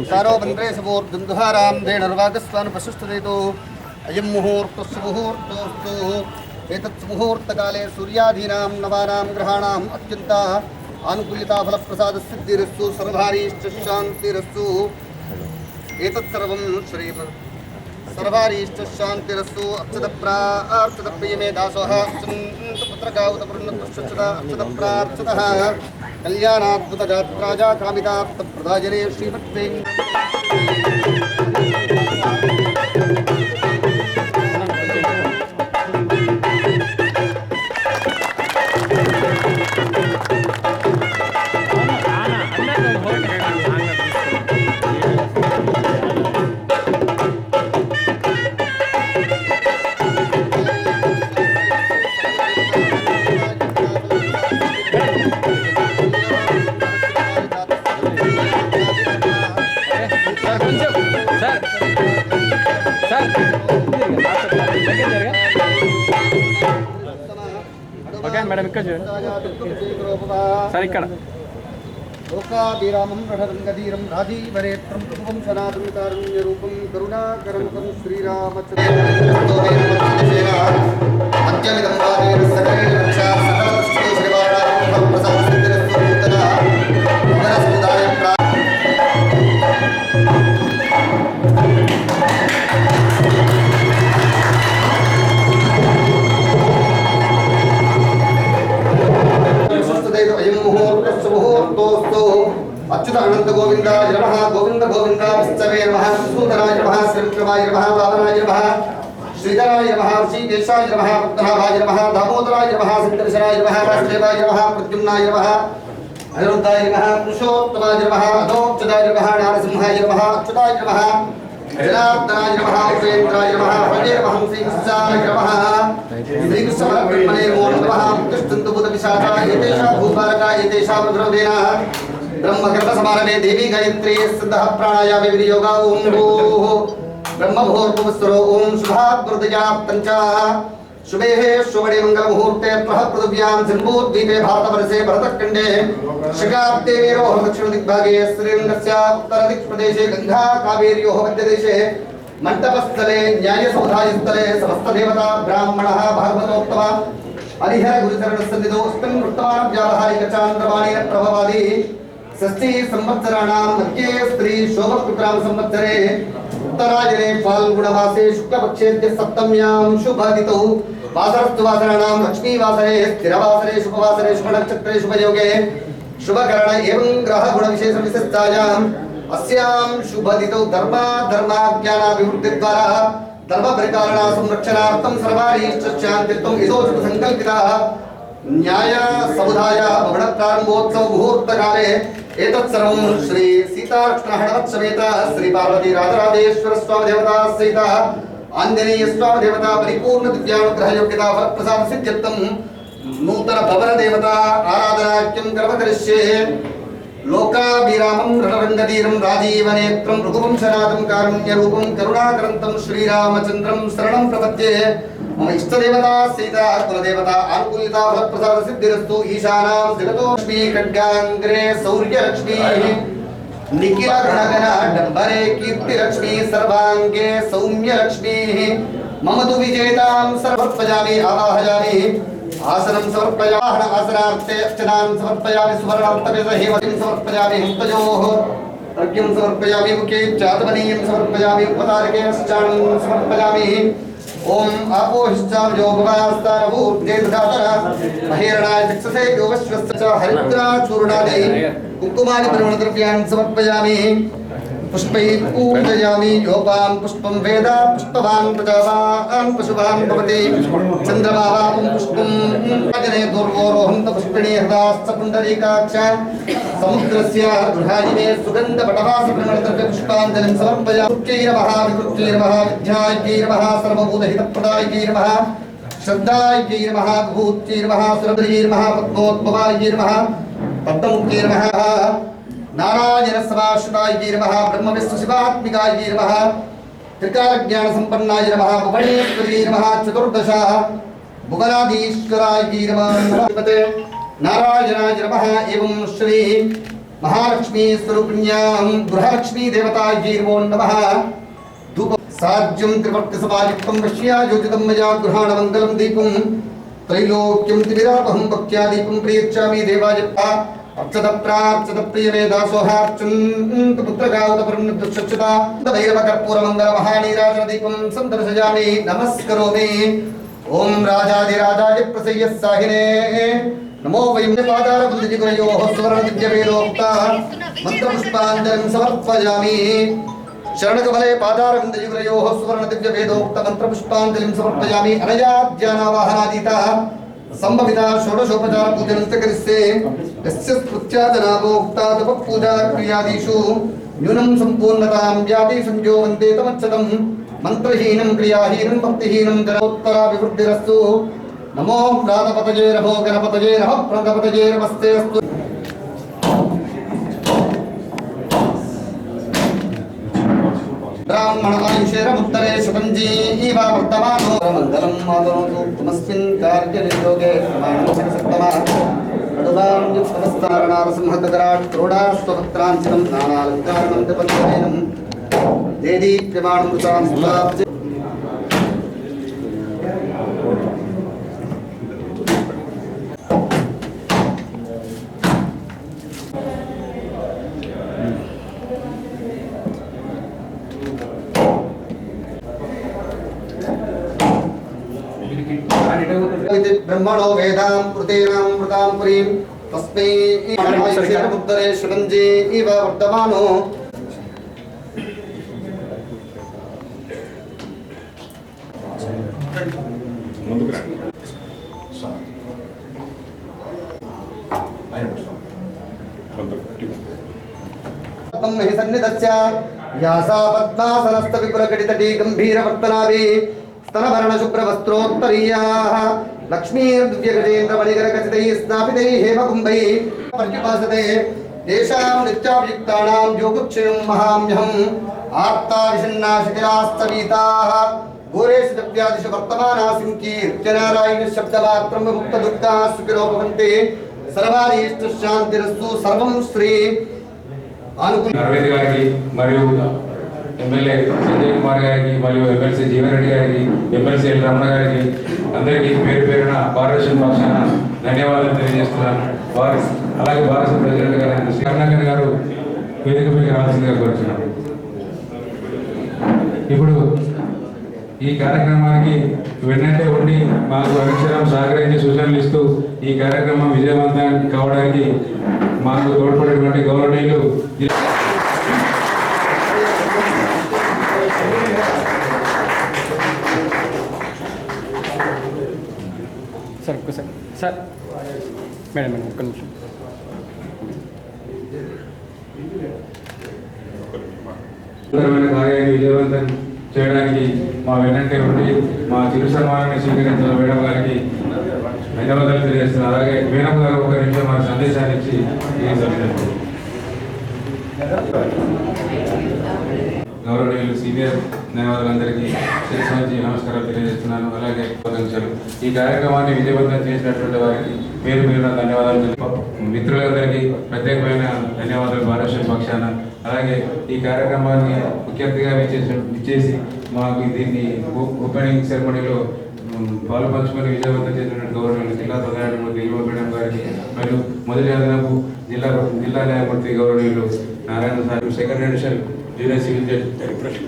सारो बंद्रे सबोर्दुहाराम धेनुर्वागस्वान् पशुस्तुदेतो अयं मुहूर्तस्य मुहूर्तोस्तु एतत् मुहूर्तकाले सूर्यादीनां नवानां ग्रहाणाम् अत्यन्त आनुकूल्यता फलप्रसादसिद्धिरस्तु सर्वारीश्च शान्तिरस्तु एतत् सर्वं श्री सर्वारीश्च शान्तिरस्तु अक्षतप्रार्चितप्रियमे दासोः पुत्रकावतपूर्णत्वश्चदा अक्षतप्रार्चितः कल्याणाद्भुतगात्राजा कामितार्थप्रदायने श्रीमद्वें మేడం ఇక్కడ సార్ ఇక్కడ లోకాభిరామం రణరంగధీరం రాజీవరేత్రం ప్రభువం సనాతన కారుణ్యరూపం కరుణాకరముఖం अच्युत अनंत गोविंदाय नमः गोविंद गोविंद विष्णवे नमः सुंदराय नमः श्रीविक्रमाय नमः वामनाय नमः श्रीधराय नमः श्रीकेशाय नमः पद्मनाभाय नमः दामोदराय नमः सिद्धेश्वराय नमः वासुदेवाय नमः प्रद्युम्नाय नमः अनिरुद्धाय नमः पुरुषोत्तमाय नमः अधोक्षदाय नमः नारसिंहाय नमः अच्युताय नमः जनार्दनाय नमः उपेन्द्राय नमः हरे नमः श्रीकृष्णाय नमः श्रीकृष्णपरब्रह्मणे नमो नमः तिष्ठन्तु भूतपिशाचाः एतेषां भूपालकाः एतेषां रुद्रवेदना ब्रह्मगर्भ समारणे देवी गायत्री सिद्धः प्राणायामे विनियोगा ओम भूः ब्रह्मभूर्भुवस्सुरो ओम शुभाद्वृतयाप्तञ्च शुभे शुभणे मंगल मुहूर्ते प्रह पृथिव्यां जम्बूद्वीपे भारतवर्षे भरतखण्डे शकाब्दे वीरोः दक्षिण दिग्भागे श्रीरङ्गस्य उत्तरदिक्प्रदेशे गङ्गा कावेर्योः मध्यदेशे मण्डपस्थले न्यायसौधायस्थले समस्तदेवता ब्राह्मणः भागवतोत्तम हरिहर गुरुचरणसन्निधौ अस्मिन् वर्तमान व्यावहारिक चान्द्रमाणेन प्रभवादि षष्ठी संवत्सराणां मध्ये स्त्री शोभपुत्रां संवत्सरे उत्तरायणे फाल्गुणमासे शुक्लपक्षेद्य सप्तम्यां शुभदितौ वासरस्तु वासराणां लक्ष्मीवासरे स्थिरवासरे शुभवासरे शुभनक्षत्रे शुभयोगे शुभकरण एवं ग्रह गुणविशेष विशिष्टायाम् अस्यां शुभदितौ धर्माज्ञानाभिवृद्धिद्वारा धर्मपरिपालना संरक्षणार्थं सर्वारीश्च शान्तित्वं यथोचित संकल्पिताः न्याय समुदाय भवन प्रारंभोत्सव मुहूर्तकाले एतत् सर्वं श्री सीतालक्ष्मण समेत श्री पार्वती राजराजेश्वर स्वामी देवता सहित आंजनेय स्वामी देवता परिपूर्ण दिव्यानुग्रह योग्यता फलप्रसाद सिद्ध्यर्थं नूतन भवन देवता आराधनाख्यं कर्म करिष्ये लोकाभिरामं रणरङ्गधीरं राजीवनेत्रं रघुवंशनाथं कारुण्यरूपं करुणाकरन्तं श्रीरामचन्द्रं शरणं प्रपद्ये मम इष्टदेवता सीता कुलदेवता अनुकूलिता फलप्रसाद सिद्धिरस्तु ईशानां जगतो लक्ष्मी खड्गाङ्ग्रे सौर्यलक्ष्मी निखिल गणगण डम्बरे कीर्तिलक्ष्मी सर्वाङ्गे सौम्यलक्ष्मी मम तु विजेतां सर्वप्रजामि आवाहयामि आसनं समर्पयामि आसनार्थे अर्चनां समर्पयामि सुवर्णार्थे हेमतिं समर्पयामि हस्तयोः अर्घ्यं समर्पयामि मुखे चातमनीयं समर्पयामि उपतारके स्नानं समर्पयामि ओम आपोहिष्टाम योगवास्तारभूर्जेतदातरा महेरणाय दिक्षसे योगश्वस्य हरिद्रा चूर्णादि कुंकुमादि परिमलद्रव्यान् समर्पयामि पुष्पैः पूजयामि योपां पुष्पं वेदा पुष्पवान् प्रजावान् पशुवान् भवति चन्द्रमावापं पुष्पं जने दुर्वोरोहन्त पुष्पिणी हृदाश्च पुण्डरीकाक्ष समुद्रस्य गृहायिने सुगन्धपटवासपरिमलद्रव्य पुष्पाञ्जलिं समर्पयामि विकृत्यैर्नमः विकृत्यैर्नमः विद्यायै नमः सर्वभूतहितप्रदायै नमः श्रद्धायै नमः भूत्यै नमः सुरद्यै नमः पद्मोद्भवायै नमः पद्ममुख्यै नमः नारायण समाश्रिताय नमः ब्रह्म विष्णु शिवात्मिकाय नमः त्रिकाल ज्ञान संपन्नाय नमः भुवनेश्वरी नमः चतुर्दश भुवनाधीश्वराय नमः नारायणाय नमः एवं श्री महालक्ष्मी स्वरूपिण्यां गृहलक्ष्मी देवताय नमः धूप साज्यं त्रिवर्ति समायुक्तं वश्या योजितं मया गृहाण मङ्गलं दीपं त्रैलोक्यं त्रिविरापहं भक्त्या दीपं प्रियच्छामि देवाय अर्चत प्रार्चत प्रियमे दासोहार्चन्त पुत्रगावत परमदुष्टचता भैरव कर्पूर मंगल महानीराजन दीपं संदर्शयामि नमस्करोमि ओम राजाधिराजाय प्रसय्य साहिने नमो वयं पादार बुद्धिगुरयोः सुवर्ण दिव्य वेदोक्ता मंत्र पुष्पाञ्जलिं समर्पयामि शरणकमले पादार बुद्धिगुरयोः सुवर्ण दिव्य वेदोक्त मंत्र पुष्पाञ्जलिं समर्पयामि अनया ज्ञानावाहनादिता संभविता षोडशोपचार पूजनं करिष्ये यस्य स्तुत्यादनाभोक्ता तप पूजा क्रियादिषु न्यूनं सम्पूर्णतां व्याधि संयोगन्ते तमच्चदं मंत्रहीनं क्रियाहीनं भक्तिहीनं जनोत्तराभिवृद्धिरस्तु नमो प्राणपतये नमो गणपतये नमः प्रणपतये नमस्ते अस्तु ब्राह्मण आयुषेरमुत्तरे शतं जीवा वर्तमानो मङ्गलं मातनोतु तमस्मिन् कार्यनियोगे प्रमाणसत्तमः षडुवां युक्तमस्तारणारसिंहतकराट् क्रोडास्त्वपत्राञ्चितं नानालङ्कारनं पञ्चमेनं देदीप्यमाणमृतां सुताब्जे ब्रह्मणो वेदां कृतेनां मृतां पुरीं तस्मै उत्तरे शतञ्जी इव वर्तमानो हि सन्निधस्य यासा पद्मासनस्थ विपुलकटितटी गम्भीरवर्तनाभिः स्तनभरण शुभ्र वस्त्रोत्तरीयाः लक्ष्मीर्दिव्यगजेन्द्र मणिकरखचितैः स्नापितैः हेमकुम्भैः पर्युपासते तेषां नित्याभियुक्तानां योगक्षयं महाम्यहम् आर्ता विषण्णा शिथिलास्तवीताः घोरेषु दिव्यादिषु वर्तमानासिं कीर्त्यनारायण शब्दमात्रं मुक्तदुःखाः सुखिनो भवन्ति सर्वारीष्टशान्तिरस्तु सर्वं श्री అనుకుని అరవింద్ గారికి మరియు ఎమ్మెల్యే సంజయ్ కుమార్ గారికి మరియు ఎమ్మెల్సీ జీవన్ రెడ్డి గారికి ఎమ్మెల్సీ ఎల్ రమణ గారికి అందరికీ పేరు పేరున భారతదేశం పక్షాన ధన్యవాదాలు తెలియజేస్తున్నాను. వారు అలాగే భారత ప్రెసిడెంట్ గారు శ్రీ కరుణాకర్ గారు వేదికపైకి రావాల్సిందిగా కోరుతున్నాను. ఇప్పుడు ఈ కార్యక్రమానికి వెన్నట్టే ఉండి మాకు అక్షరం సహకరించి సూచనలు ఇస్తూ ఈ కార్యక్రమం విజయవంతం కావడానికి మాకు తోడ్పడేటువంటి గౌరవనీయులు సార్ ఒక్కసారి సార్ మేడం మేడం ఒక్క నిమిషం కార్యాన్ని విజయవంతం చేయడానికి మా వెన్నంటే ఉండి మా చిరు సన్మానాన్ని స్వీకరించిన మేడం గారికి ధన్యవాదాలు తెలియజేస్తున్నారు. అలాగే మేడం గారు ఒక నిమిషం మన సందేశాన్ని ఇచ్చి గౌరవనీయులు సీనియర్ న్యాయవాదులందరికీ శిరస్సు నమస్కారాలు తెలియజేస్తున్నాను. అలాగే ఈ కార్యక్రమాన్ని విజయవంతం చేసినటువంటి వారికి పేరు పేరున ధన్యవాదాలు. మిత్రులందరికీ ప్రత్యేకమైన ధన్యవాదాలు భారతదేశం పక్షాన. అలాగే ఈ కార్యక్రమాన్ని ముఖ్య అతిథిగా విచ్చేసి మాకు దీన్ని ఓపెనింగ్ సెరమనీలో పాలు పంచుకొని విజయవంతం చేసినటువంటి గౌరవనీయులు జిల్లా ప్రధానమంత్రి ఇల్వ మేడం గారికి మరియు మొదటి అదనపు జిల్లా న్యాయమూర్తి గౌరవనీయులు Narayana sir, second edition junior civil judge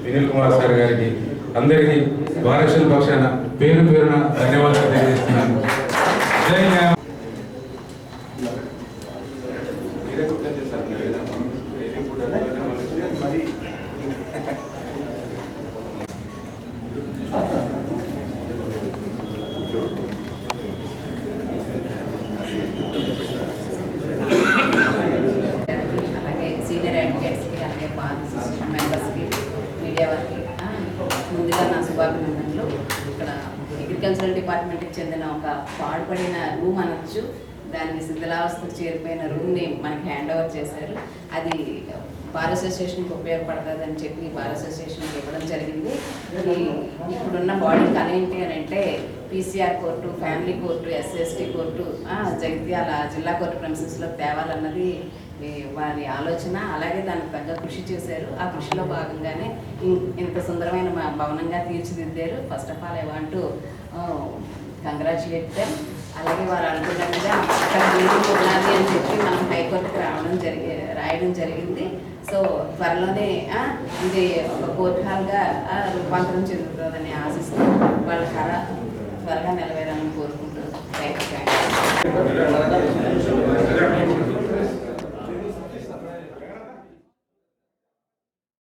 Vineel Kumar sir గారికి అందరికీ వారసుల పక్షాన పేరు పేరున ధన్యవాదాలు తెలియజేస్తున్నాను. జై న్యాయ ముందుగా నా శుభాభినందనలు. ఇక్కడ అగ్రికల్చరల్ డిపార్ట్మెంట్కి చెందిన ఒక పాడుపడిన రూమ్ అనొచ్చు, దాన్ని శిథిలావస్థకు చేరిపోయిన రూమ్ని మనకి హ్యాండ్ ఓవర్ చేశారు. అది బార్ అసోసియేషన్కి ఉపయోగపడుతుందని చెప్పి బార్ అసోసియేషన్కి ఇవ్వడం జరిగింది. ఇప్పుడున్న బాడీకి అనేంటి అని అంటే PCR court, family court, SC court, Jagtial జిల్లా కోర్టు ప్రెమిసెస్లో తేవాలన్నది వారి ఆలోచన. అలాగే దానికి తగ్గ కృషి చేశారు. ఆ కృషిలో భాగంగానే ఇంత సుందరమైన భవనంగా తీర్చిదిద్దారు. First of all I want to congratulate them. అలాగే వారు అనుకున్నట్టుగా అక్కడ బిల్డింగ్ ఉండాలి అని చెప్పి మనం హైకోర్టుకి రాయడం జరిగింది. సో త్వరలోనే ఇది ఒక కోర్టు హాల్గా రూపాంతరం చెందుతుందని ఆశిస్తూ వాళ్ళ కళ త్వరగా నెరవేరు.